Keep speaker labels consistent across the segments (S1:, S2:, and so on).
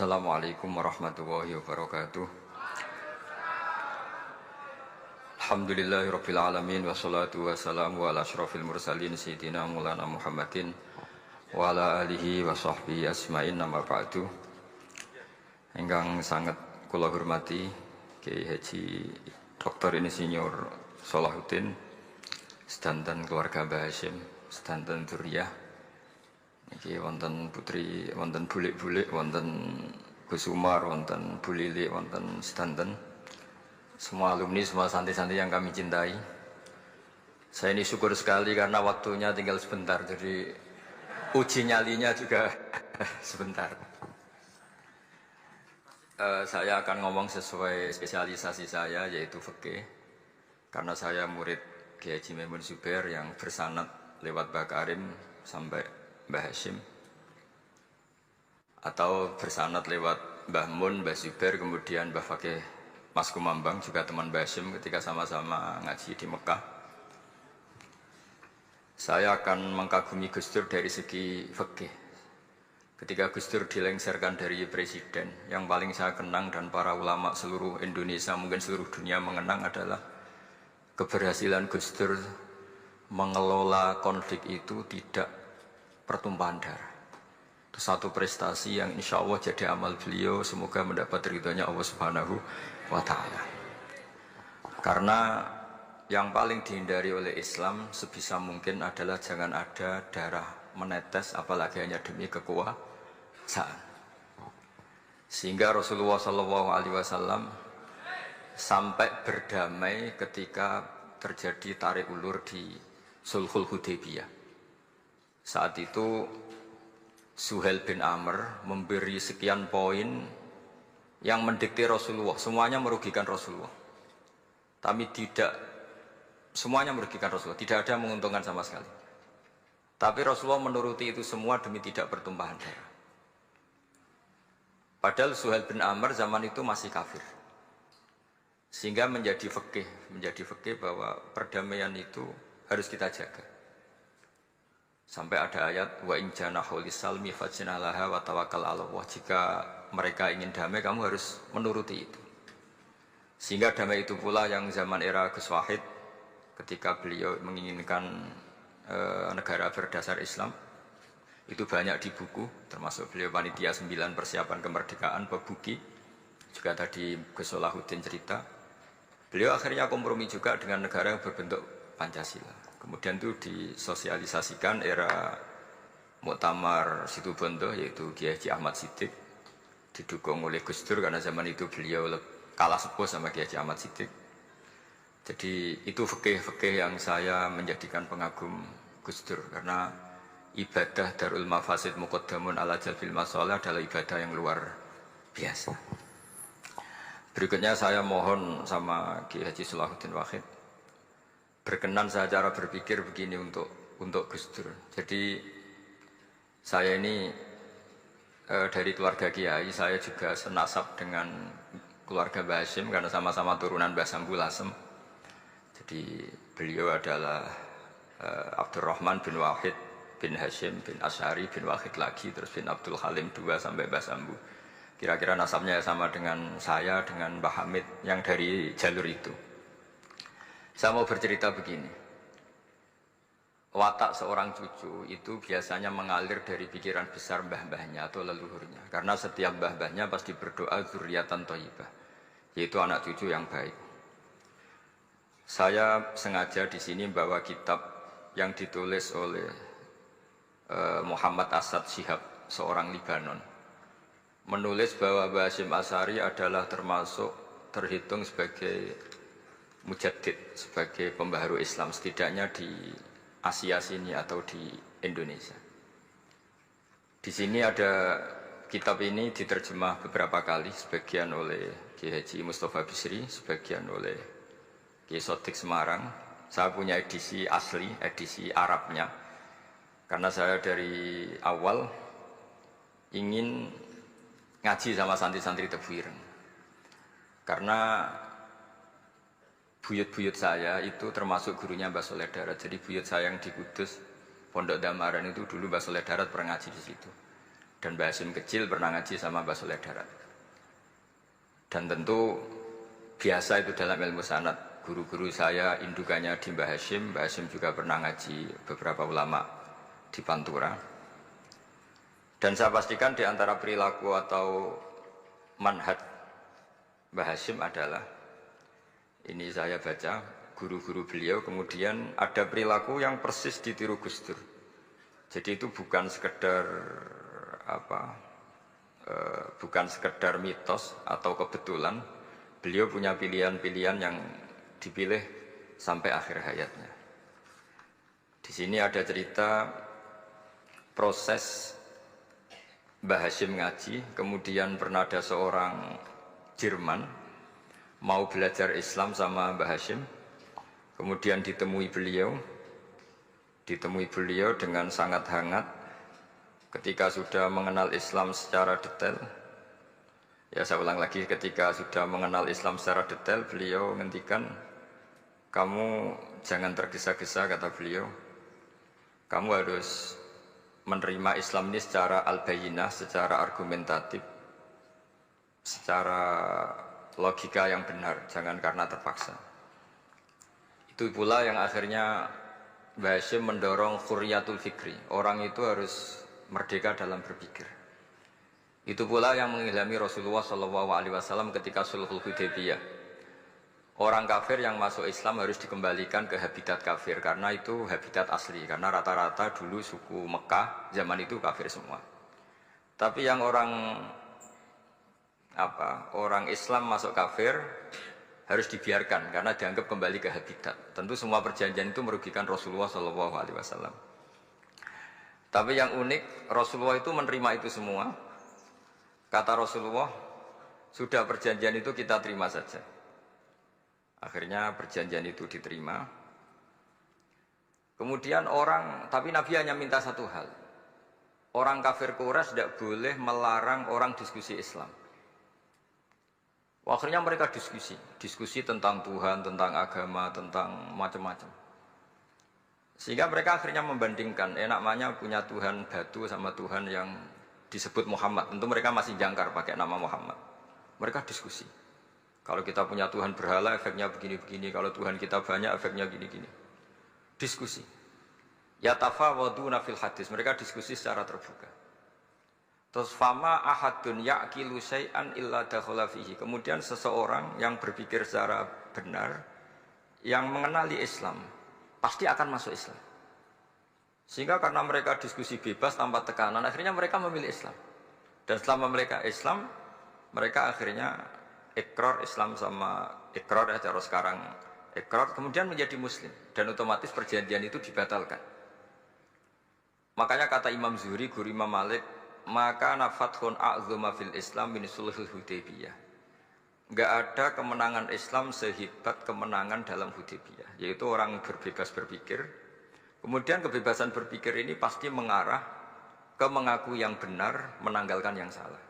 S1: Assalamualaikum warahmatullahi wabarakatuh. Alhamdulillahirabbil alamin wassalatu wassalamu ala asyrofil mursalin sayyidina Maulana Muhammadin wa ala alihi wa sahbihi asma'in nama ba'du. Ingkang sangat kula hormati Kiai Haji Dr. Insinyur Salahuddin sedanten keluarga Mbah Hasyim, sedanten dzurriyyah. Iki wonten putri, wonten bulik-bulik, wonten Gus Umar, wonten Bu Lili, wonten sedanten semua alumni, semua santri-santri yang kami cintai. Saya ini syukur sekali karena waktunya tinggal sebentar, jadi uji nyalinya juga sebentar. Saya akan ngomong sesuai spesialisasi saya, yaitu fikih. Karena saya murid Kiai Haji Maimun Zubair yang bersanad lewat Mbah Karim sampai Mbah Hasyim, atau bersanad lewat Mbah Mun, Mbah Zubair, kemudian Mbah Fakih Mas Kumambang, juga teman Mbah Hasyim ketika sama-sama ngaji di Mekah. Saya akan mengkagumi Gus Dur dari segi fikih. Ketika Gus Dur dilengsarkan dari presiden, yang paling saya kenang dan para ulama seluruh Indonesia, mungkin seluruh dunia mengenang adalah keberhasilan Gus Dur mengelola konflik itu tidak pertumpahan darah. Itu satu prestasi yang insya Allah jadi amal beliau, semoga mendapat ridhonya Allah Subhanahu wa Ta'ala. Karena yang paling dihindari oleh Islam sebisa mungkin adalah jangan ada darah menetes, apalagi hanya demi kekuasaan. Sehingga Rasulullah SAW sampai berdamai ketika terjadi tarik ulur di Sulhul Hudaybiyah. Saat itu Suhail bin Amr memberi sekian poin yang mendikte Rasulullah, semuanya merugikan Rasulullah. Tapi tidak semuanya merugikan Rasulullah, tidak ada yang menguntungkan sama sekali. Tapi Rasulullah menuruti itu semua demi tidak bertumpahan darah. Padahal Suhail bin Amr zaman itu masih kafir. Sehingga menjadi fikih bahwa perdamaian itu harus kita jaga. Sampai ada ayat wa in janahu lisalmi fajnalaha wa tawakkal 'ala Allah. Jika mereka ingin damai, kamu harus menuruti itu. Sehingga damai itu pula yang zaman era Gus Wahid, ketika beliau menginginkan negara berdasar Islam, itu banyak di buku, termasuk beliau panitia 9 persiapan kemerdekaan Pebuki, juga tadi Gus Salahuddin cerita. Beliau akhirnya kompromi juga dengan negara yang berbentuk Pancasila. Kemudian itu disosialisasikan era Muktamar Situbondo, yaitu Kiai Haji Ahmad Siddiq, didukung oleh Gus Dur karena zaman itu beliau kalah sepuh sama Kiai Haji Ahmad Siddiq. Jadi itu fikih yang saya menjadikan pengagum Gus Dur, karena ibadah Darul Mafasid Muqaddamun ala Jalbil Masalah adalah ibadah yang luar biasa. Berikutnya saya mohon sama Kiai Haji Salahuddin Wahid berkenan saya cara berpikir begini untuk Gus Dur. Jadi saya ini dari keluarga Kiai, saya juga senasab dengan keluarga Mbah Hasyim karena sama-sama turunan Mbah Sambu Lasem. Jadi beliau adalah Abdurrahman bin Wahid bin Hasyim bin Asy'ari bin Wahid lagi, terus bin Abdul Halim 2 sampai Mbah Sambu. Kira-kira nasabnya sama dengan saya, dengan Mbah Hamid yang dari jalur itu. Saya mau bercerita begini, watak seorang cucu itu biasanya mengalir dari pikiran besar mbah-mbahnya atau leluhurnya. Karena setiap mbah-mbahnya pasti berdoa dzurriyyatan thayyibah, yaitu anak cucu yang baik. Saya sengaja di sini bawa kitab yang ditulis oleh Muhammad Asad Shihab, seorang Libanon. Menulis bahwa Mbah Hasyim Asy'ari adalah terhitung sebagai mujaddid, sebagai pembaharu Islam, setidaknya di Asia sini atau di Indonesia. Di sini ada kitab ini diterjemah beberapa kali, sebagian oleh Kiai Haji Mustafa Bisri, sebagian oleh Kiai Sodik Semarang. Saya punya edisi asli, edisi Arabnya, karena saya dari awal ingin ngaji sama santri-santri Tebu Ireng. Karena buyut-buyut saya itu termasuk gurunya Mbah Soleh Darat. Jadi buyut saya yang di Kudus, Pondok Damaran itu dulu Mbah Soleh Darat pernah ngaji di situ. Dan Mbah Hasyim kecil pernah ngaji sama Mbah Soleh Darat. Dan tentu biasa itu dalam ilmu sanad. Guru-guru saya indukannya di Mbah Hasyim juga pernah ngaji beberapa ulama di Pantura. Dan saya pastikan di antara perilaku atau manhaj Mbah Hasyim adalah, ini saya baca, guru-guru beliau kemudian ada perilaku yang persis ditiru Gus Dur. Jadi itu bukan sekedar bukan sekedar mitos atau kebetulan, beliau punya pilihan-pilihan yang dipilih sampai akhir hayatnya. Di sini ada cerita proses Mbah Hasyim ngaji, kemudian pernah ada seorang Jerman mau belajar Islam sama Mbah Hasyim, kemudian ditemui beliau dengan sangat hangat. Ketika sudah mengenal Islam secara detail, ya saya ulang lagi, ketika sudah mengenal Islam secara detail, beliau ngendikan, kamu jangan tergesa-gesa, kata beliau. Kamu harus menerima Islam ini secara al-bayyinah, secara argumentatif, secara logika yang benar, jangan karena terpaksa. Itu pula yang akhirnya Mbah Hasyim mendorong khurriyatul fikri. Orang itu harus merdeka dalam berpikir. Itu pula yang mengilhami Rasulullah SAW ketika Sulhul Hudaybiyah. Orang kafir yang masuk Islam harus dikembalikan ke habitat kafir, karena itu habitat asli. Karena rata-rata dulu suku Mekah zaman itu kafir semua. Tapi yang orang Islam masuk kafir harus dibiarkan karena dianggap kembali ke habitat. Tentu semua perjanjian itu merugikan Rasulullah SAW. Tapi yang unik, Rasulullah itu menerima itu semua. Kata Rasulullah, sudah perjanjian itu kita terima saja. Akhirnya perjanjian itu diterima. Kemudian tapi Nabi hanya minta satu hal. Orang kafir Quraisy tidak boleh melarang orang diskusi Islam. Akhirnya mereka diskusi tentang Tuhan, tentang agama, tentang macam-macam. Sehingga mereka akhirnya membandingkan, enaknya punya Tuhan batu sama Tuhan yang disebut Muhammad. Tentu mereka masih jangkar pakai nama Muhammad. Mereka diskusi. Kalau kita punya Tuhan berhala, efeknya begini-begini. Kalau Tuhan kita banyak, efeknya gini-gini. Diskusi. Yatafawaduna fil hadis. Mereka diskusi secara terbuka. Terus fama ahadun ya'kilu syai'an illa dakhala fihi. Kemudian seseorang yang berpikir secara benar, yang mengenali Islam, pasti akan masuk Islam. Sehingga karena mereka diskusi bebas tanpa tekanan, akhirnya mereka memilih Islam. Dan selama mereka Islam, mereka akhirnya ikrar Islam sama ikrar ya cara sekarang ikrar, kemudian menjadi Muslim. Dan otomatis perjanjian itu dibatalkan. Makanya kata Imam Zuhri, guru Imam Malik, maka nafathun a'zuma fil Islam min sulhul Hudaybiyah. Enggak ada kemenangan Islam sehebat kemenangan dalam Hudaybiyah, yaitu orang berbebas berpikir. Kemudian kebebasan berpikir ini pasti mengarah ke mengaku yang benar, menanggalkan yang salah.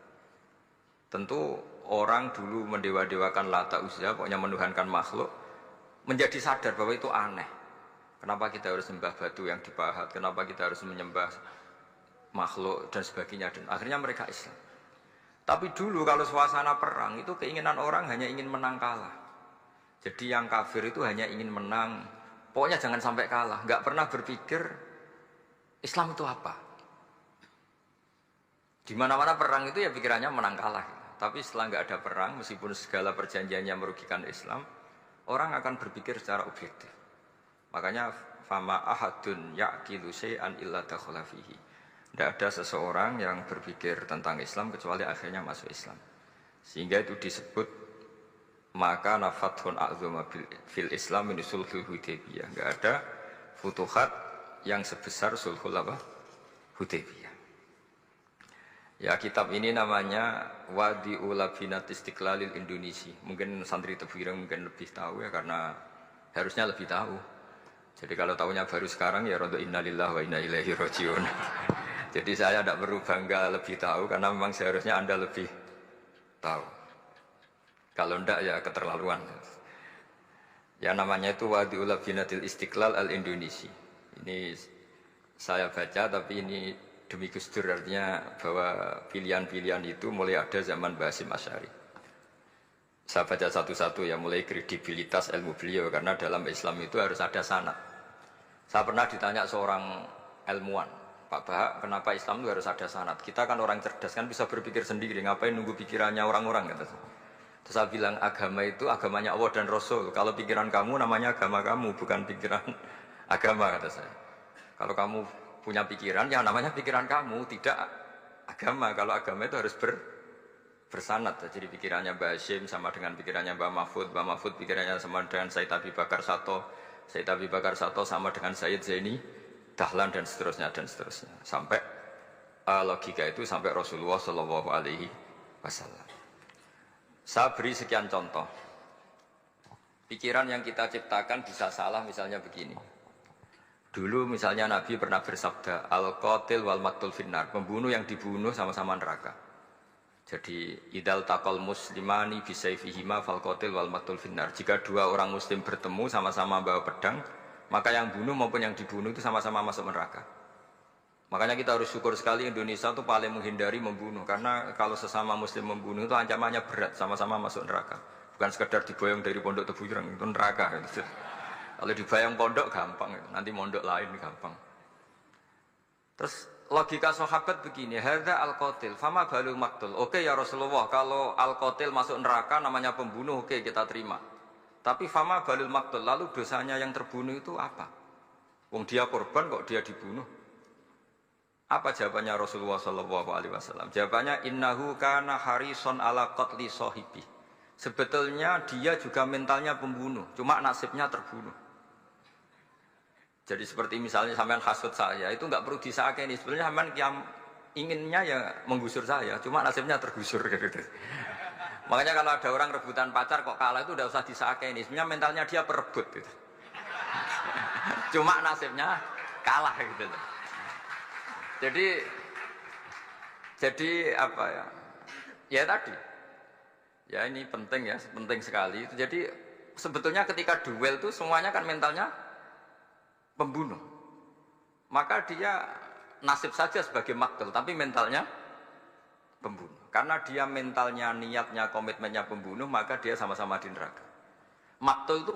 S1: Tentu orang dulu mendewa-dewakan Lata Uzza, pokoknya menuhankan makhluk, menjadi sadar bahwa itu aneh. Kenapa kita harus sembah batu yang dipahat? Kenapa kita harus menyembah makhluk dan sebagainya? Dan akhirnya mereka Islam. Tapi dulu kalau suasana perang itu keinginan orang hanya ingin menang kalah. Jadi yang kafir itu hanya ingin menang. Pokoknya jangan sampai kalah. Nggak pernah berpikir Islam itu apa. Di mana-mana perang itu ya pikirannya menang kalah. Tapi setelah nggak ada perang, meskipun segala perjanjiannya merugikan Islam, orang akan berpikir secara objektif. Makanya fama ahadun yaqilu syai'an illa dakhala fihi. Tidak ada seseorang yang berpikir tentang Islam kecuali akhirnya masuk Islam. Sehingga itu disebut maka nafathun a'zuma fil Islam min sulhul Hudaybiyah. Tidak ada futuhat yang sebesar sulhul Hudaybiyah. Ya, kitab ini namanya Wadi'u Labinat Istiqlalil Indonesia. Mungkin santri Tebuireng mungkin lebih tahu ya, karena harusnya lebih tahu. Jadi kalau tahunya baru sekarang ya rodo innalillahi wa inna ilaihi rajiun. Jadi saya tidak perlu bangga lebih tahu, karena memang seharusnya Anda lebih tahu. Kalau tidak ya keterlaluan. Ya namanya itu Wadi'u Labinatil Istiqlal al-Indonesia. Ini saya baca, tapi ini demi Gus Dur, artinya bahwa pilihan-pilihan itu mulai ada zaman Mbah Hasyim Asy'ari. Saya baca satu-satu ya, mulai kredibilitas ilmu beliau, karena dalam Islam itu harus ada sanad. Saya pernah ditanya seorang ilmuwan, Pak Bahak, kenapa Islam itu harus ada sanad? Kita kan orang cerdas, kan bisa berpikir sendiri, ngapain nunggu pikirannya orang-orang, kata saya. Terus saya bilang, agama itu agamanya Allah dan Rasul. Kalau pikiran kamu namanya agama kamu, bukan pikiran agama, kata saya. Kalau kamu punya pikiran, ya namanya pikiran kamu, tidak agama. Kalau agama itu harus bersanad. Jadi pikirannya Mbah Hasyim sama dengan pikirannya Mbah Mahfud pikirannya sama dengan Said Abi Bakar Sato sama dengan Sayyid Zaini Dahlan, dan seterusnya. Sampai logika itu sampai Rasulullah Shallallahu Alaihi Wasallam. Saya beri sekian contoh. Pikiran yang kita ciptakan bisa salah, misalnya begini. Dulu misalnya Nabi pernah bersabda, al-qatil wal maqtul finnar, pembunuh yang dibunuh sama-sama neraka. Jadi idal taqal muslimani bisayfihima fal qatil wal maqtul finnar. Jika dua orang muslim bertemu sama-sama bawa pedang, maka yang bunuh maupun yang dibunuh itu sama-sama masuk neraka. Makanya kita harus syukur sekali Indonesia itu paling menghindari membunuh, karena kalau sesama muslim membunuh itu ancamannya berat, sama-sama masuk neraka. Bukan sekedar diboyong dari pondok Tebu Ireng, itu neraka. Kalau dibayang pondok gampang, nanti mondok lain gampang. Terus logika sahabat begini, hadza al-qatil, fama balul maqtul. Oke ya Rasulullah, kalau al-qatil masuk neraka namanya pembunuh, oke kita terima. Tapi fama balul maqtul, lalu dosanya yang terbunuh itu apa? Wong dia korban kok dia dibunuh? Apa jawabannya Rasulullah sallallahu alaihi wasallam? Jawabannya innahu kana harison ala qatli sahibi. Sebetulnya dia juga mentalnya pembunuh, cuma nasibnya terbunuh. Jadi seperti misalnya sampean hasut saya, itu nggak perlu disakeni. Sebenarnya sampean yang inginnya ya menggusur saya, cuma nasibnya tergusur gitu. Makanya kalau ada orang rebutan pacar kok kalah itu udah usah disakeni. Sebenarnya mentalnya dia perebut gitu. Cuma nasibnya kalah gitu. Jadi apa ya? Ya tadi. Ya ini penting ya, penting sekali. Jadi sebetulnya ketika duel itu semuanya kan mentalnya pembunuh, maka dia nasib saja sebagai maktul, tapi mentalnya pembunuh. Karena dia mentalnya, niatnya, komitmennya pembunuh, maka dia sama-sama di neraka. Maktul itu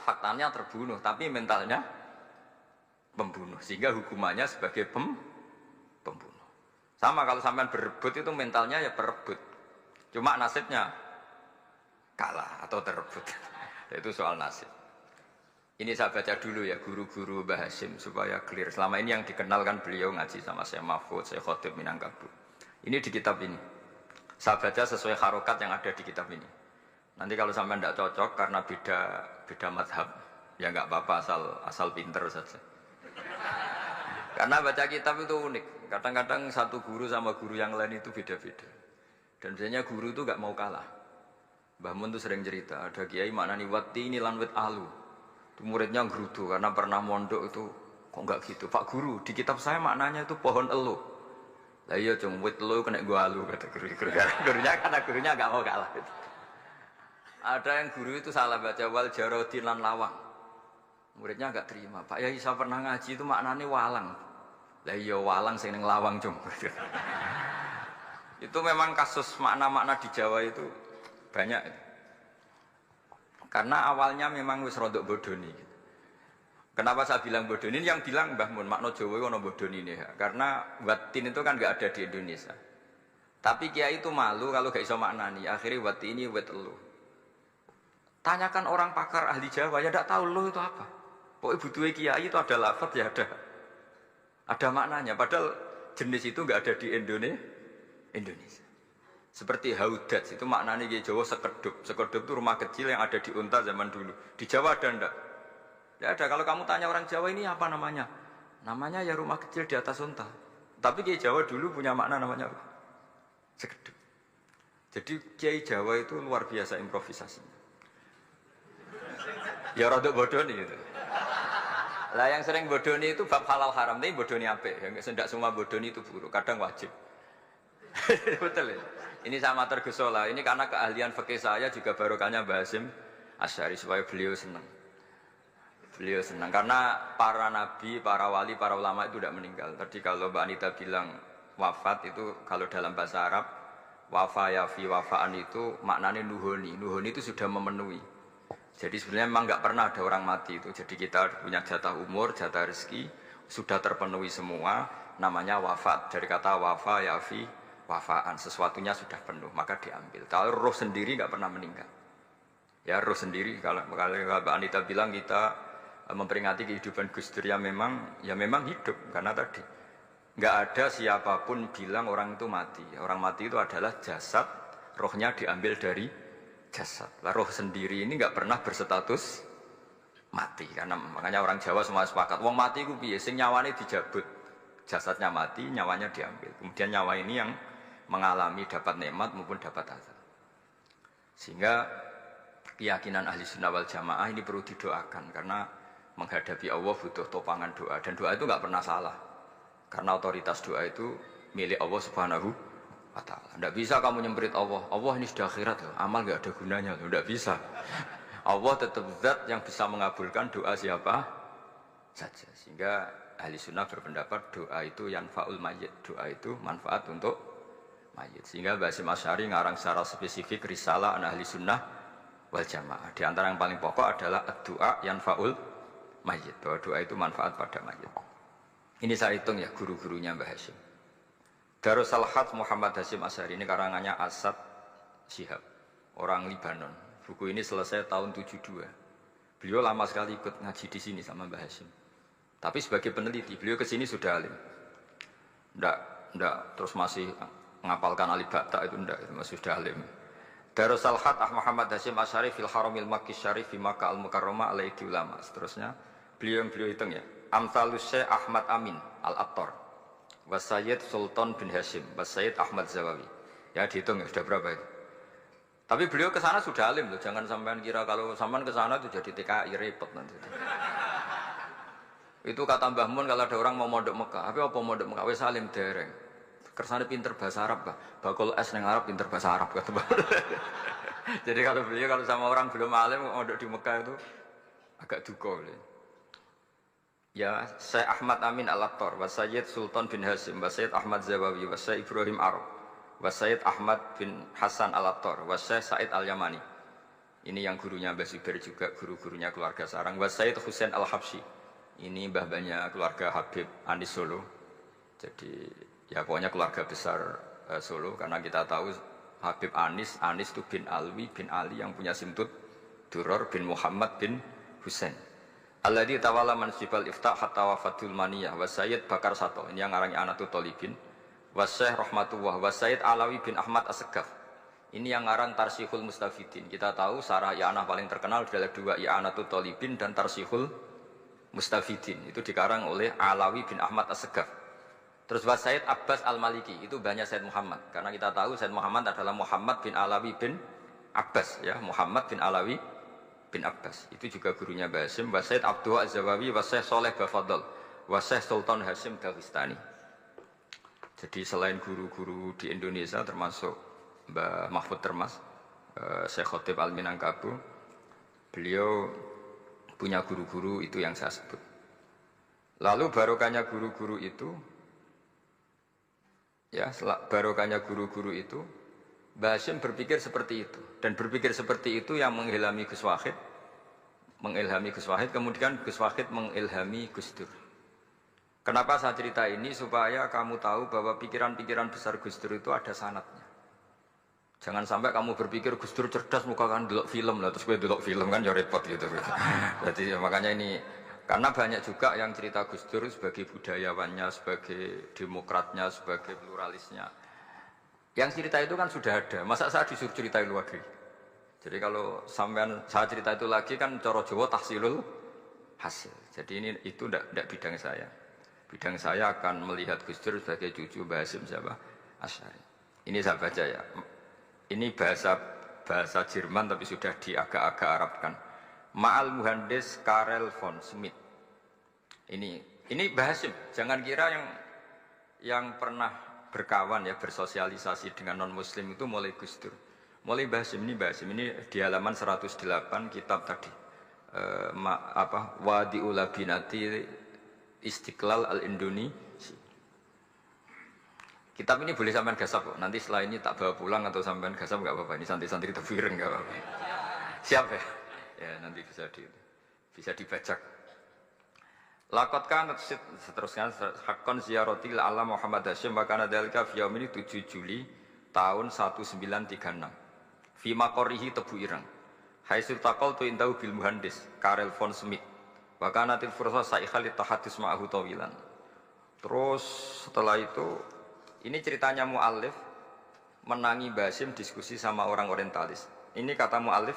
S1: faktanya terbunuh, tapi mentalnya pembunuh, sehingga hukumannya sebagai pembunuh. Sama kalau sampean berebut itu mentalnya ya berebut, cuma nasibnya kalah atau terebut. Itu soal nasib. Ini saya baca dulu ya guru-guru Mbah Hasyim supaya clear. Selama ini yang dikenalkan beliau ngaji sama saya Mahfud, saya Khotib Minangkabau. Ini di kitab ini. Saya baca sesuai harokat yang ada di kitab ini. Nanti kalau sampai tidak cocok karena beda madhab, ya nggak apa-apa, asal pinter saja. Karena baca kitab itu unik. Kadang-kadang satu guru sama guru yang lain itu beda-beda. Dan biasanya guru itu nggak mau kalah. Mbah Mun itu sering cerita, ada kiai maknani wati ini lan wit alu. Itu muridnya gerudu karena pernah mondok itu kok enggak gitu. Pak guru, di kitab saya maknanya itu pohon elu. Lah iya cung, wit elu kena gua alu kata guru. Gurunya karena gurunya enggak mau kalah gitu. Ada yang guru itu salah baca wal jarodin lan lawang. Muridnya enggak terima. Pak Yai saya pernah ngaji itu maknanya walang. Lah iya walang sing ning lawang cung. Itu memang kasus makna-makna di Jawa itu banyak. Karena awalnya memang wis rodok bodoni. Kenapa saya bilang bodoni? Yang bilang Mbah Mun makna Jawa ono bodoni ini. Karena watin itu kan nggak ada di Indonesia. Tapi kiai itu malu kalau gak iso maknani. Akhirnya wati ini wet elu. Tanyakan orang pakar ahli Jawa ya tidak tahu lo itu apa. Pokoknya butuh kiai itu ada lafaz ya ada maknanya. Padahal jenis itu nggak ada di Indonesia. Seperti haudat, itu maknanya di Jawa sekedup. Sekedup itu rumah kecil yang ada di unta zaman dulu. Di Jawa ada enggak? Tidak ada. Kalau kamu tanya orang Jawa ini apa namanya? Namanya ya rumah kecil di atas unta. Tapi di Jawa dulu punya makna namanya apa? Sekedup. Jadi Kiai Jawa itu luar biasa improvisasinya. Ya rodok bodoni gitu. Lah yang sering bodoni itu bab halal haram, tapi bodoni apik. Yang tidak semua bodoni itu buruk, kadang wajib. Betul ya? Ini sama tergesola. Ini karena keahlian fikih saya juga barokahnya Mbah Hasyim Asy'ari supaya beliau senang. Beliau senang karena para nabi, para wali, para ulama itu tidak meninggal. Tadi kalau Mbak Anita bilang wafat itu kalau dalam bahasa Arab wafa yafi wafaan itu maknanya nuhoni. Nuhoni itu sudah memenuhi. Jadi sebenarnya memang nggak pernah ada orang mati itu. Jadi kita punya jatah umur, jatah rezeki sudah terpenuhi semua. Namanya wafat dari kata wafa yafi wafaan. Sesuatunya sudah penuh maka diambil. Kalau roh sendiri nggak pernah meninggal. Ya roh sendiri kalau Mbak Anita bilang kita memperingati kehidupan Gus Dur ya memang hidup karena tadi nggak ada siapapun bilang orang itu mati. Orang mati itu adalah jasad, rohnya diambil dari jasad. Lah roh sendiri ini nggak pernah berstatus mati karena makanya orang Jawa semua sepakat. Wong mati ku piye? Sing nyawane dijabut, jasadnya mati, nyawanya diambil. Kemudian nyawa ini yang mengalami dapat nikmat maupun dapat azab. Sehingga keyakinan ahli sunnah wal jamaah ini perlu didoakan karena menghadapi Allah butuh topangan doa dan doa itu nggak pernah salah karena otoritas doa itu milik Allah Subhanahu wa Ta'ala. Tidak bisa kamu nyemprit Allah ini sudah akhirat loh, amal nggak ada gunanya loh, tidak bisa. Allah tetap zat yang bisa mengabulkan doa siapa saja. Sehingga ahli sunnah berpendapat doa itu yanfa'ul mayyit, doa itu manfaat untuk mayit. Sehingga Basim Asy'ari ngarang secara spesifik risalah an ahli sunnah wal jamaah. Di antara yang paling pokok adalah doa yanfa'ul mayit, bahwa doa itu manfaat pada mayit. Ini saya hitung ya guru-gurunya Mbah Hasyim. Darus Salhat Muhammad Hasyim Asy'ari ini karangannya Asad Syihab, orang Libanon. Buku ini selesai tahun 72. Beliau lama sekali ikut ngaji di sini sama Mbah Hasyim. Tapi sebagai peneliti, beliau ke sini sudah alim. Ndak terus masih ngapalkan alif bata itu ndak, itu masih sudah alim. Darus Salhat Muhammad Hasyim Asy'ari fil Haramil Makki Syarif fi Makkah al-Mukarramah alaihi ulama. Seterusnya beliau hitung ya. Amsalus Syekh Ahmad Amin Al-Attar wa Sayyid Sultan bin Hasyim wa Sayyid Ahmad Zawawi. Ya dihitung ya sudah berapa itu. Tapi beliau ke sana sudah alim loh. Jangan sampean kira kalau sampean ke sana itu jadi TKI repot nanti. Itu kata Mbah Mun kalau ada orang mau mondok Mekah. Tapi apa mondok Mekah wis alim dereng. Kersane pinter bahasa Arab, Pak. Bakul es nang Arab pinter bahasa Arab kata Mbah. Jadi kalau beliau kalau sama orang belum alim mondok di Mekah itu agak duka beliau. Ya, Syekh Ahmad Amin Al-Attar, wa Sayyid Sultan bin Hasyim, wa Sayyid Ahmad Zawawi, wa Syekh Ibrahim Arab, wa Sayyid Ahmad bin Hasan Al-Attar, wa Syekh Said Al-Yamani. Ini yang gurunya Mbah Zubair juga, guru-gurunya keluarga sarang. Wa Sayyid Husain Al-Habsyi. Ini mbah-mbahnya keluarga Habib Anis Solo. Jadi ya pokoknya keluarga besar Solo karena kita tahu Habib Anis itu bin Alwi bin Ali yang punya simtut Duror bin Muhammad bin Husain. Alladzi tawalla mansibal iftah hatta wafatul maniyah wa Sayyid Bakar Sato. Ini yang ngarang Anatul Talibin. Wa Syekh Rahmatullah wa Sayyid Alawi bin Ahmad As-Segaf. Ini yang ngarang Tarsihul Mustafidin. Kita tahu sarah i'anah paling terkenal adalah dua I'anatul Talibin dan Tarsihul Mustafidin. Itu dikarang oleh Alawi bin Ahmad As-Segaf. Terus wa Sayyid Abbas Al-Maliki. Itu banyak Sayyid Muhammad. Karena kita tahu Sayyid Muhammad adalah Muhammad bin Alawi bin Abbas, ya, Muhammad bin Alawi bin Abbas. Itu juga gurunya Mbah Hasyim. Wa Sayyid Abdul Az-Zawawi wa Syekh Saleh Bafadl wa Syekh Sultan Hasyim Dagestani. Jadi selain guru-guru di Indonesia termasuk Mbah Mahfud Termas, Syekh Khotib Al-Minangkabau, beliau punya guru-guru itu yang saya sebut. Lalu barokahnya guru-guru itu, ya, barokahnya guru-guru itu, Mbah Hasyim berpikir seperti itu, dan berpikir seperti itu yang mengilhami Gus Wahid, kemudian Gus Wahid mengilhami Gus Dur. Kenapa saya cerita ini? Supaya kamu tahu bahwa pikiran-pikiran besar Gus Dur itu ada sanadnya. Jangan sampai kamu berpikir Gus Dur cerdas, muka kan delok film lah, terus gue delok film kan ya repot gitu. Jadi makanya ini, karena banyak juga yang cerita Gus Dur sebagai budayawannya, sebagai demokratnya, sebagai pluralisnya. Yang cerita itu kan sudah ada, masa saya disuruh ceritain lagi? Jadi kalau sampean saya cerita itu lagi kan coro Jawa tahsilul hasil. Jadi ini itu tidak bidang saya. Bidang saya akan melihat Gus Dur sebagai cucu Mbah Hasyim siapa? Asy'ari. Ini saya baca ya. Ini bahasa Jerman tapi sudah diagak-agak Arabkan. Ma'al Muhandis Karel von Schmidt. Ini Mbah Hasyim. Jangan kira yang pernah berkawan ya, bersosialisasi dengan non muslim itu mulai Gus Dur, mulai Mbah Hasyim. Ini Mbah Hasyim ini di halaman 108 kitab tadi Wadi'ul Labinati Istiqlal Al-Indonesia. Kitab ini boleh sampean gasap kok. Nanti setelah ini tak bawa pulang atau sampean gasap enggak apa-apa. Ini santri-santri tafsir enggak apa-apa. Siap ya? Ya nanti bisa dibajak. Lakot kan seterusnya hakon ziarati ala Muhammad Hasyim wa kana dzalika fi yaumini 7 Juli tahun 1936. Fi maqorihi Tebu Ireng. Haitsu taqaltu indahu bil muhandis Karel von Smith. Wa kana til fursa saikhal tahadus ma'ahu tawilan. Terus setelah itu ini ceritanya muallif menangi Basim diskusi sama orang orientalis. Ini kata muallif,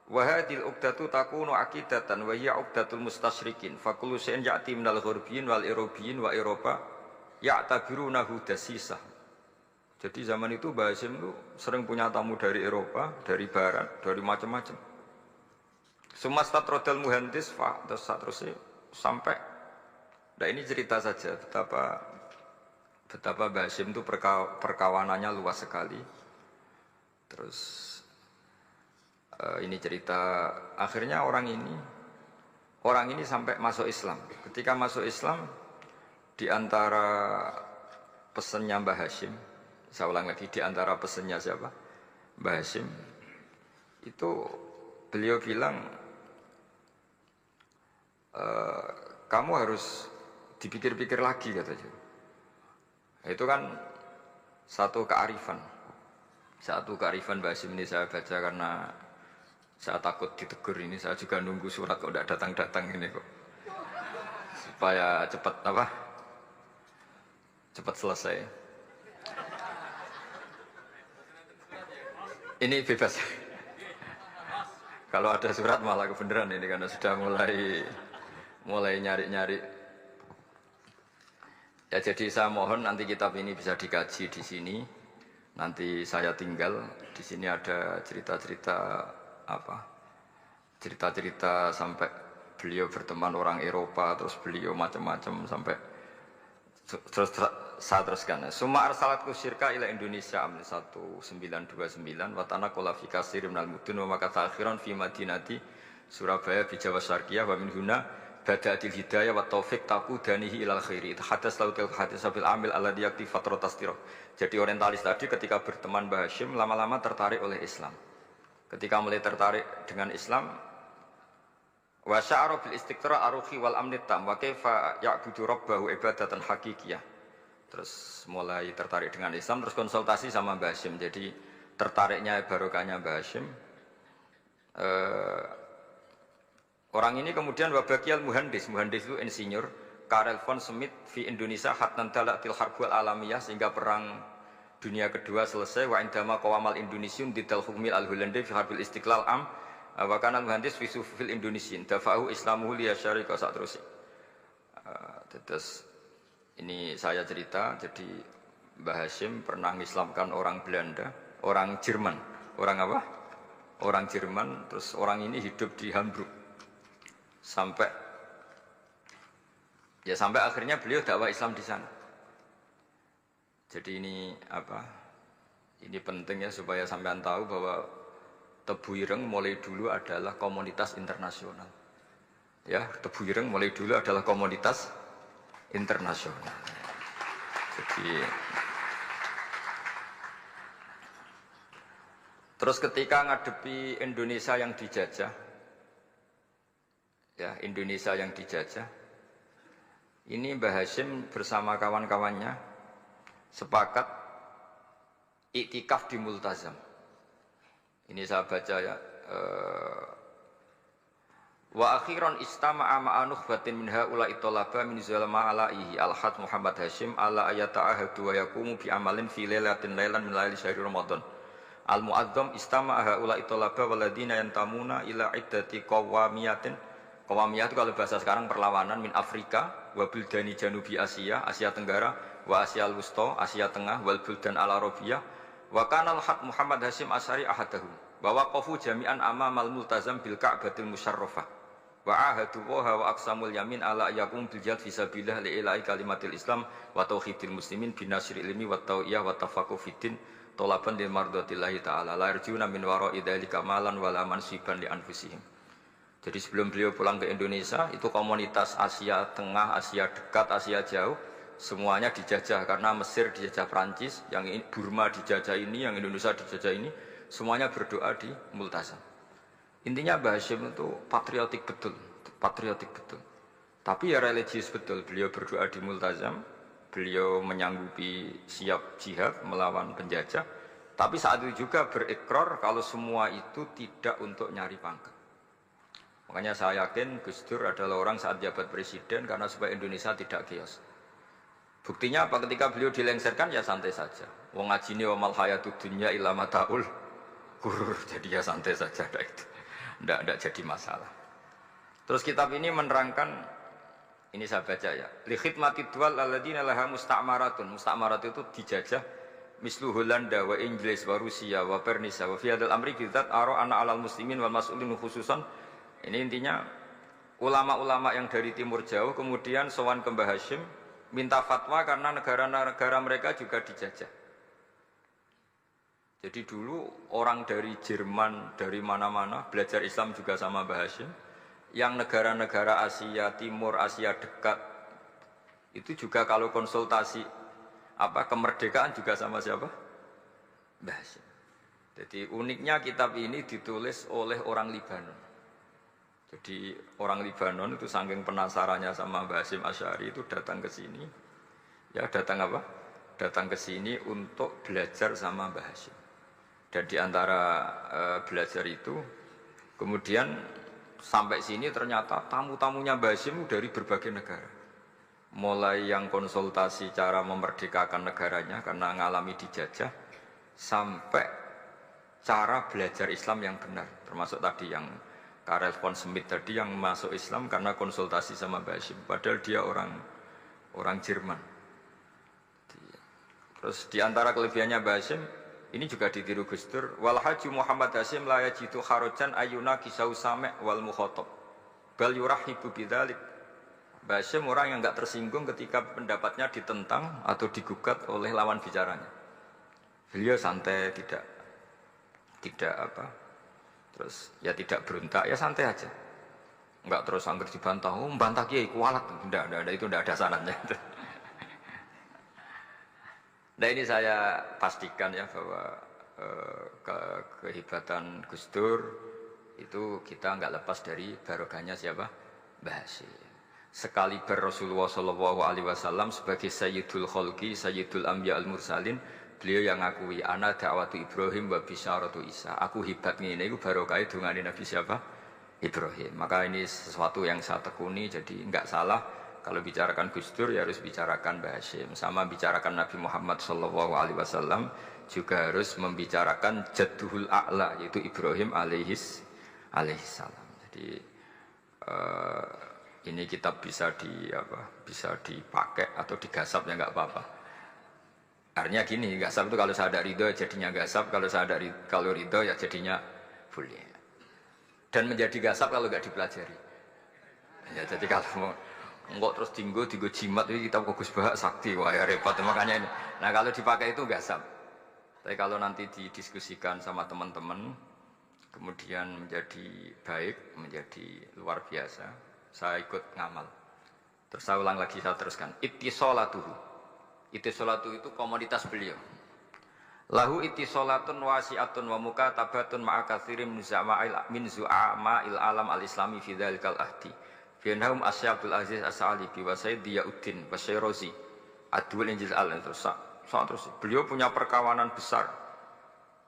S1: wa hadhil uqdatu takunu aqidatan wa hiya uqdatul mustasyrikin fa kullu shay'in ya'ti minal ghurbiyin wal irobiyyin wa Eropa ya'tabirunahu dasisah. Jadi zaman itu Basim itu sering punya tamu dari Eropa, dari Barat, dari macam-macam. Sumasta trodal muhandis terus sampai. Nah ini cerita saja betapa Basim itu perkawanannya luas sekali. Terus ini cerita akhirnya orang ini sampai masuk Islam. Ketika masuk Islam, di antara pesannya Mbah Hasyim, saya ulang lagi, di antara pesannya siapa? Mbah Hasyim itu beliau bilang, kamu harus dipikir-pikir lagi katanya. Itu kan satu kearifan Mbah Hasyim ini saya baca karena saya takut ditegur ini. Saya juga nunggu surat kok tidak datang-datang ini kok, supaya cepat selesai. Ini bebas. Kalau ada surat malah kebenaran ini karena sudah mulai nyari-nyari. Ya jadi saya mohon nanti kitab ini bisa dikaji di sini. Nanti saya tinggal di sini ada cerita-cerita sampai beliau berteman orang Eropa, terus beliau macam-macam sampai terus saya teruskan. Summa arsalatku syirka ila Indonesia amil 1929 watana qala fi kasir minal mudun wa makata akhiran fi madinati Surabaya bi Jawa Syarqiyah wa min huna bada'atil hidayah wa taufiq taqudanihi ilal khairi. Hadas lautil hadis bil amil alladhi yakti fatratas tirah. Jadi orientalis tadi ketika berteman Mbah Hasyim lama-lama tertarik oleh Islam. Ketika mulai tertarik dengan Islam, wa sya'ara bil istiqra aruhi wal amni tam wa kaifa ya'budu rabbahu ibadatan haqiqiyah. Terus mulai tertarik dengan Islam, terus konsultasi sama Mbah Hasyim. Jadi tertariknya barokahnya Mbah Hasyim. Orang ini kemudian wabakiyal muhandis itu insinyur Karel von Smith di Indonesia hatnan dalatil harbul alamiyah sehingga perang dunia kedua selesai wa indama qawamal indonesiun didal hukmil al-Hollandi fi harbil istiqlal am wa kana muhandis fi sufil indonesiin dafa'u islamuhu li syarika sak terus. Terus ini saya cerita, jadi Mbah Hasyim pernah mengislamkan orang Belanda, orang Jerman. Orang apa? Orang Jerman, terus orang ini hidup di Hamburg. Sampai akhirnya beliau dakwah Islam di sana. Jadi ini ini penting ya supaya sampean tahu bahwa Tebu Ireng mulai dulu adalah komunitas internasional. Ya, Tebu Ireng mulai dulu adalah komunitas internasional. Jadi terus ketika ngadepi Indonesia yang dijajah, ya Indonesia yang dijajah, ini Mbah Hasyim bersama kawan-kawannya sepakat iktikaf di Multazam. Ini saya baca ya. Wa akhiran istama'a ma'a nukhbatin min haula'i talaba min zalama alaihi al-had Muhammad Hasyim ala ayata'ahadu wa yaqumu bi amalin fi lailatin lailan min laili syahri Ramadan. Al-mu'azzam istama'a haula'i talaba waladina yantamuna ila iddati qawamiyatin. Qawamiyah itu kalau bahasa sekarang perlawanan min Afrika wa buldani janubi Asia, Asia Tenggara, wa Asia al-Wusta, Asia Tengah, wal buldan al-Arabiyah. Wa kana al-had Muhammad Hasyim asyari ahadahu. Wa waqafu jami'an amamal multazam bil Ka'batil musyarrafah. Wa ahadu wa aqsamul yamin ala yakum bil jihad fisabilillah li ilahi kalimatil Islam wa tauhidil muslimin binasril ilmi wa tawiyah wa tafaqquh fiddin talaban lil mardatillahi ta'ala la yarjuna min wara'i dzalika malan wala mansiban li anfusihim. Jadi sebelum beliau pulang ke Indonesia, itu komunitas Asia Tengah, Asia Dekat, Asia Jauh, semuanya dijajah karena Mesir dijajah Prancis, yang Burma dijajah ini, yang Indonesia dijajah ini, semuanya berdoa di Multazam. Intinya Mbah Hashim itu patriotik betul, patriotik betul. Tapi ya religius betul, beliau berdoa di Multazam, beliau menyanggupi siap jihad melawan penjajah, tapi saat itu juga berikrar kalau semua itu tidak untuk nyari pangkat. Makanya saya yakin Gus Dur adalah orang saat jabat presiden karena supaya Indonesia tidak chaos. Buktinya apa? Ketika beliau dilengsarkan ya santai saja. Wong ngajine wa mal hayatud dunya illa mataul ghurur. Jadi ya santai saja itu. Tidak jadi masalah. Terus kitab ini menerangkan, ini saya baca ya. Li khidmatid duwal alladziina laha musta'maratun. Musta'marat itu dijajah mislu Holanda wa Inggris wa Rusia wa Pernisa wa fi hadzal amri bidzat ara ana 'alal muslimin wal mas'ulin khususan. Ini intinya ulama-ulama yang dari timur jauh kemudian sowan ke Mbah Hashim minta fatwa karena negara-negara mereka juga dijajah. Jadi dulu orang dari Jerman, dari mana-mana belajar Islam juga sama Mbah Hashim. Yang negara-negara Asia Timur, Asia Dekat itu juga kalau konsultasi kemerdekaan juga sama siapa? Mbah Hashim. Jadi uniknya kitab ini ditulis oleh orang Libanon. Jadi orang Libanon itu saking penasarannya sama Mbah Hashim Asy'ari itu datang ke sini. Ya datang apa? Datang ke sini untuk belajar sama Mbah Hashim. Dan di antara belajar itu kemudian sampai sini ternyata tamu-tamunya Mbah Hashim dari berbagai negara. Mulai yang konsultasi cara memerdekakan negaranya karena mengalami dijajah sampai cara belajar Islam yang benar, termasuk tadi yang Karel von Schmidt tadi yang masuk Islam karena konsultasi sama Mbah Hashim, padahal dia orang Jerman. Terus di antara kelebihannya Mbah Hashim ini juga ditiru Gus Dur, wal haji Muhammad Hashim la yajidu kharajan ayuna kisau sami' wal mukhatab bal yurahibu bidzalik. Mbah Hashim orang yang enggak tersinggung ketika pendapatnya ditentang atau digugat oleh lawan bicaranya. Beliau santai, tidak terus ya tidak berontak, ya santai aja. Enggak terus angger dibantah, membantah kiai kualat, enggak, itu enggak ada sarannya. Nah ini saya pastikan ya bahwa kehebatan Gus Dur itu kita enggak lepas dari barokahnya siapa? Mbah Hashim. Sekaliber Rasulullah SAW sebagai Sayyidul Khalqi, Sayyidul Anbiya al-Mursalin, beliau yang ngakui ana da'watu Ibrahim wa bisyaratu Isa. Aku hebat ngene iku barokah dungane Nabi siapa? Ibrahim. Maka ini sesuatu yang saya tekuni, jadi enggak salah kalau bicarakan Gus Dur ya harus bicarakan Mbah Hashim. Sama bicarakan Nabi Muhammad SAW juga harus membicarakan Jadduhul A'la yaitu Ibrahim alaihissalam. Jadi ini kitab bisa dipakai atau digasap ya enggak apa-apa. Artinya gini, gasap itu kalau saya ada ridho jadinya gasap, kalau ridho ya jadinya boleh. Dan menjadi gasap kalau nggak dipelajari. Ya, jadi kalau mau enggak terus tinggu jimat itu kita fokus bahak sakti, wah ya repot makanya ini. Nah kalau dipakai itu gasap. Tapi kalau nanti didiskusikan sama teman-teman, kemudian menjadi baik, menjadi luar biasa, saya ikut ngamal. Terus saya ulang lagi, saya teruskan. Ittisolatuhu. Ittisolatu itu komoditas beliau. Lahu ittisolatun wasi'atun wa mukatabatun ma'a katsirin min zu'ama'il alam al-islami fi dzalikal ahdi. Fi'nahum asyabul aziz as-sa'alibi wa sayyid diyauddin wa syairozi adwul injil al-terus. Beliau punya perkawanan besar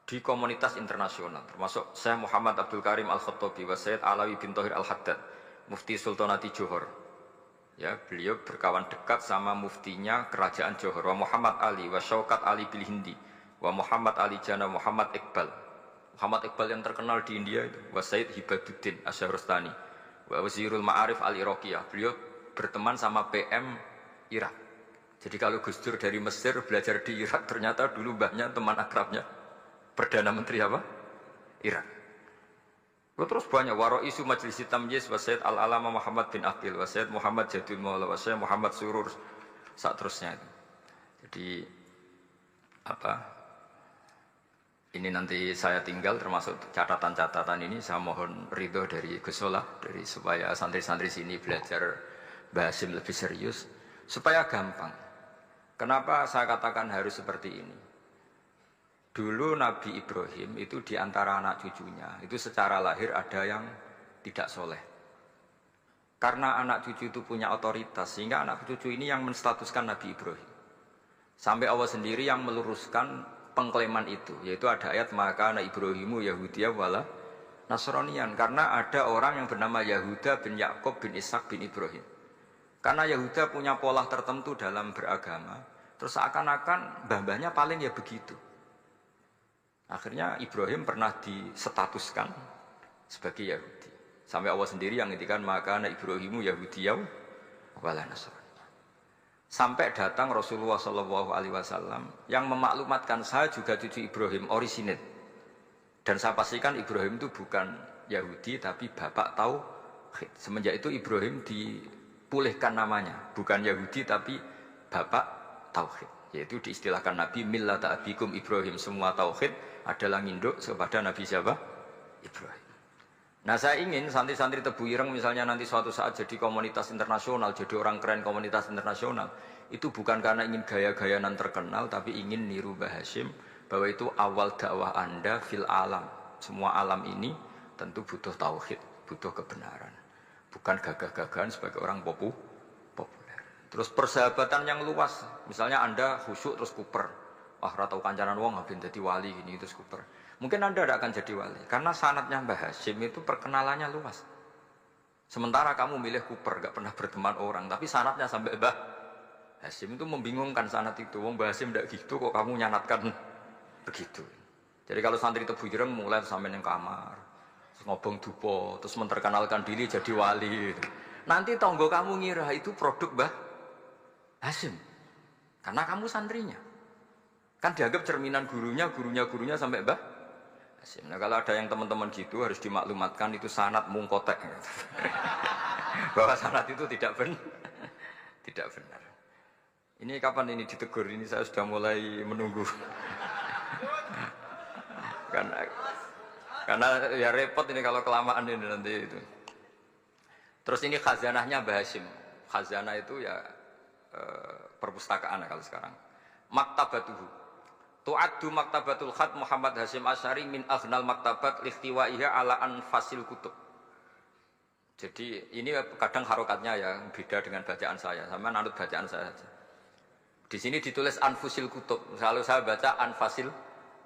S1: di komunitas internasional, termasuk Syekh Muhammad Abdul Karim Al-Khattabi wa Sayyid Alawi bin Thohir Al-Haddad, Mufti Sultanati Johor. Ya, beliau berkawan dekat sama muftinya kerajaan Johor, wa Muhammad Ali wa Syaukat Ali bil Hindi, wa Muhammad Ali Jana Muhammad Iqbal. Muhammad Iqbal yang terkenal di India itu, wa Sayyid Hibaduddin Asy-Syahrastani, wa Wazirul Ma'arif Al-Iraqiyah. Beliau berteman sama PM Irak. Jadi kalau Gus Dur dari Mesir belajar di Irak, ternyata dulu mbahnya teman akrabnya Perdana Menteri apa? Irak. Terus banyak waroisu Majlis Tamyiz wa Sayyid Al-Alama Muhammad bin Aqil wa Sayyid Muhammad Jadul Maula wa Sayyid Muhammad Surur saat terusnya itu. Jadi Ini nanti saya tinggal termasuk catatan-catatan ini saya mohon ridho dari Gus Solah dari supaya santri-santri sini belajar Bahasim lebih serius supaya gampang. Kenapa saya katakan harus seperti ini? Dulu Nabi Ibrahim itu di antara anak cucunya itu secara lahir ada yang tidak soleh. Karena anak cucu itu punya otoritas sehingga anak cucu ini yang menstatuskan Nabi Ibrahim. Sampai Allah sendiri yang meluruskan pengklaiman itu, yaitu ada ayat maka anak Ibrahimu Yahudiyah wala Nasranian, karena ada orang yang bernama Yahuda bin Yakub bin Ishak bin Ibrahim. Karena Yahuda punya pola tertentu dalam beragama, terus seakan-akan mbah-mbahnya paling ya begitu. Akhirnya Ibrahim pernah disetatuskan sebagai Yahudi. Sampai Allah sendiri yang ngintikan maka anak Ibrahimu Yahudiyah wala Nasranian. Sampai datang Rasulullah SAW yang memaklumatkan saya juga cucu Ibrahim orisinil. Dan saya pastikan Ibrahim itu bukan Yahudi tapi bapak tauhid. Semenjak itu Ibrahim dipulihkan namanya, bukan Yahudi tapi bapak tauhid. Yaitu diistilahkan Nabi millata abikum Ibrahim, semua tauhid adalah nginduk kepada Nabi siapa? Ibrahim. Nah saya ingin santri-santri Tebu Ireng misalnya nanti suatu saat jadi komunitas internasional, jadi orang keren komunitas internasional, itu bukan karena ingin gaya-gayanan terkenal, tapi ingin niru Mbah Hasyim bahwa itu awal dakwah Anda fil alam. Semua alam ini tentu butuh tauhid, butuh kebenaran, bukan gagah-gagahan sebagai orang populer. Terus persahabatan yang luas, misalnya Anda khusyuk terus kuper, ratau kancanan wong habis jadi wali gini terus kuper. Mungkin Anda tidak akan jadi wali karena sanadnya Mbah Hasyim itu perkenalannya luas. Sementara kamu milih kuper, gak pernah berteman orang, tapi sanadnya sampai Mbah Hasyim itu membingungkan sanad itu. Wong Mbah Hasyim tidak gitu kok kamu nyanatkan begitu. Jadi kalau santri Tebu Ireng mulai sampai yang kamar, terus ngobong dupo, terus menterkenalkan diri jadi wali. Nanti tonggo kamu ngira itu produk Mbah Hasyim karena kamu santrinya. Kan dianggap cerminan gurunya sampai Mbah. Nah, kalau ada yang teman-teman gitu harus dimaklumatkan itu sanad mungkotek bahwa sanad itu tidak benar. Ini kapan ini ditegur? Ini saya sudah mulai menunggu. karena ya repot ini kalau kelamaan ini nanti itu. Terus ini khazanahnya Mbah Hasyim. Khazanah itu ya perpustakaan kalau sekarang. Maktabatuhu. Tu'addu maktabatul khat Muhammad Hasyim Asy'ari min aghnal maktabat lihtiwaiha ala anfasil kutub. Jadi ini kadang harokatnya ya beda dengan bacaan saya. Sama anut bacaan saya saja. Di sini ditulis anfusil kutub. Selalu saya baca anfasil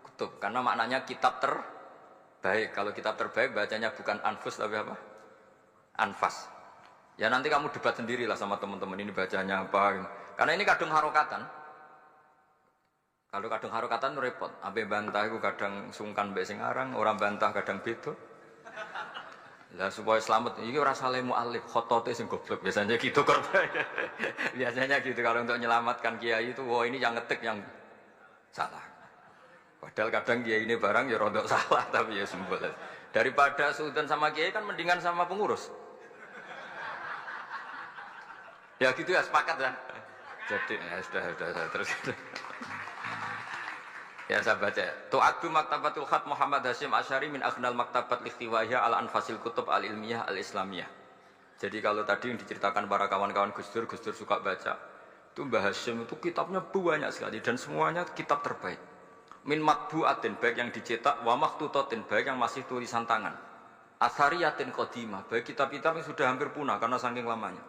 S1: kutub karena maknanya kitab terbaik. Kalau kitab terbaik bacanya bukan anfus tapi apa? Anfas. Ya nanti kamu debat sendirilah sama teman-teman ini bacanya apa. Karena ini kadang harokatan. Kalau kadang harokatan itu repot. Sampai bantah itu kadang sungkan mbek sing aran, orang bantah kadang beda. Lah supaya selamat, iki ora saleh mu'alif, khotote sing goblok biasanya gitu korban. Biasanya gitu kalau untuk menyelamatkan kiai itu, wah ini yang ngetik yang salah. Padahal kadang kiai ini barang ya rodok salah tapi ya sembol. Daripada sultan sama kiai kan mendingan sama pengurus. Ya gitu ya sepakat ya. Jadi ya sudah terus. Ya saya baca. Tu'addu maktabatul khat Muhammad Hasyim Asy'ari min aghnal maktabat lihtiwaiha ala anfasil kutub al-ilmiyah al-islamiyah. Jadi kalau tadi yang diceritakan para kawan-kawan Gus Dur suka baca. Itu Mbah Hasyim itu kitabnya banyak sekali dan semuanya kitab terbaik. Min matbu'atin baik yang dicetak wa makhtutatin baik yang masih tulisan tangan. Athariyatin qadimah baik kitab-kitab yang sudah hampir punah karena saking lamanya.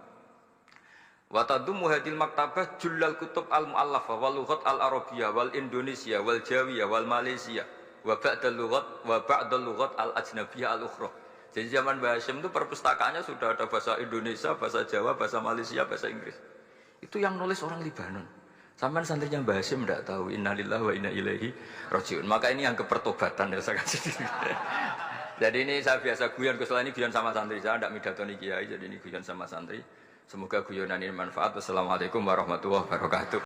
S1: Wa tadummu hadil maktabah jullal kutub al-mu'allafah wal lughat al-arabiyyah wal indonesia wal jawiyah wal malaysia wa ba'dal lughat al-ajnabiyyah al-ukhra. Jadi zaman Mbah Hasyim itu perpustakaannya sudah ada bahasa Indonesia, bahasa Jawa, bahasa Malaysia, bahasa Inggris. Itu yang nulis orang Libanon. Sampai santrinya Mbah Hasyim tidak tahu innalillahi wa inna ilaihi rajiun. Maka ini yang kepertobatan ya saya kasih. Jadi ini saya biasa guyon, ini guyon sama santri, saya tidak midatoni kiai, jadi ini guyon sama santri. Semoga guyonan ini manfaat. Wassalamualaikum warahmatullahi wabarakatuh.